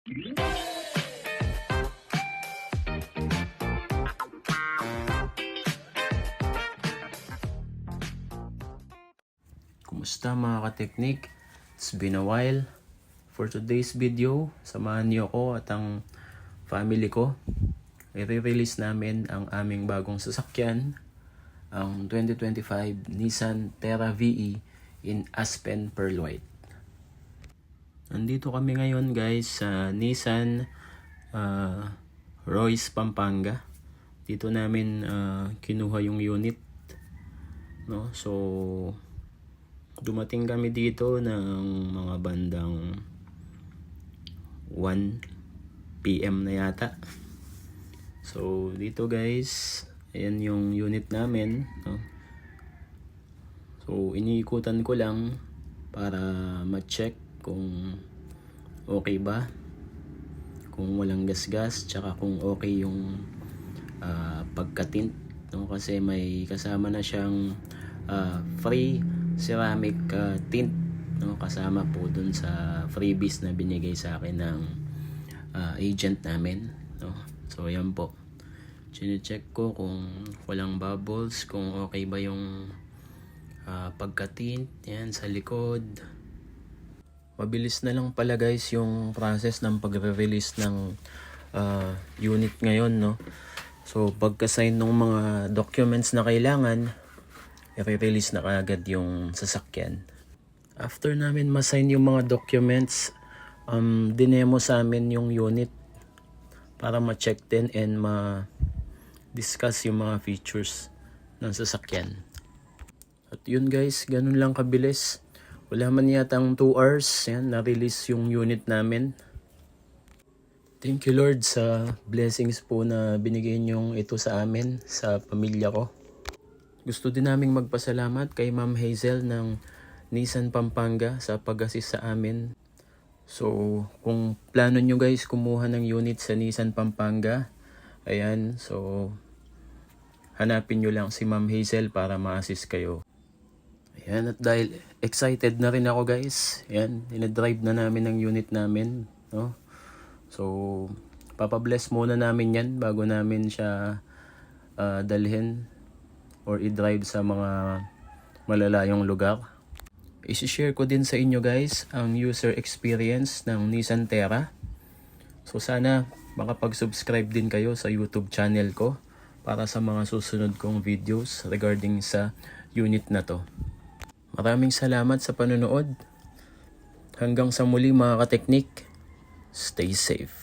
Kumusta mga ka-teknik? It's been a while. For today's video, samahan niyo ako at ang family ko. I-release namin ang aming bagong sasakyan, ang 2025 Nissan Terra VE in Aspen Pearl White. Nandito kami ngayon guys sa Nissan Royce, Pampanga. Dito namin kinuha yung unit, no? So dumating kami dito ng mga bandang 1 PM na yata. So dito guys, ayan yung unit namin, no? So iniikutan ko lang para ma-check kung okay ba, kung walang gasgas, tsaka kung okay yung pagka-tint, no? Kasi may kasama na siyang free ceramic tint, no? Kasama po dun sa freebies na binigay sa akin ng agent namin, no? So yan po, chine-check ko kung walang bubbles, kung okay ba yung pagka-tint. Yan sa likod. Mabilis na lang pala guys yung process ng pagre-release ng unit ngayon, no? So pagka-sign ng mga documents na kailangan, i-release na kaagad yung sasakyan. After namin ma-sign yung mga documents, dinemo sa amin yung unit para ma-check din and ma-discuss yung mga features ng sasakyan. At yun guys, ganun lang kabilis. Wala man yatang 2 hours, yan, na-release yung unit namin. Thank you Lord sa blessings po na binigay niyong ito sa amin, sa pamilya ko. Gusto din naming magpasalamat kay Ma'am Hazel ng Nissan Pampanga sa pag-assist sa amin. So kung plano nyo guys kumuha ng unit sa Nissan Pampanga, ayan, so hanapin nyo lang si Ma'am Hazel para ma-assist kayo. Ayan, at dahil excited na rin ako guys, ayan, dinadrive na namin ang unit namin, no? So papabless muna namin yan bago namin siya dalhin or i-drive sa mga malalayong lugar. I-share ko din sa inyo guys ang user experience ng Nissan Terra. So sana makapag-subscribe din kayo sa YouTube channel ko para sa mga susunod kong videos regarding sa unit na to. Maraming salamat sa panonood. Hanggang sa muli mga ka-teknik. Stay safe.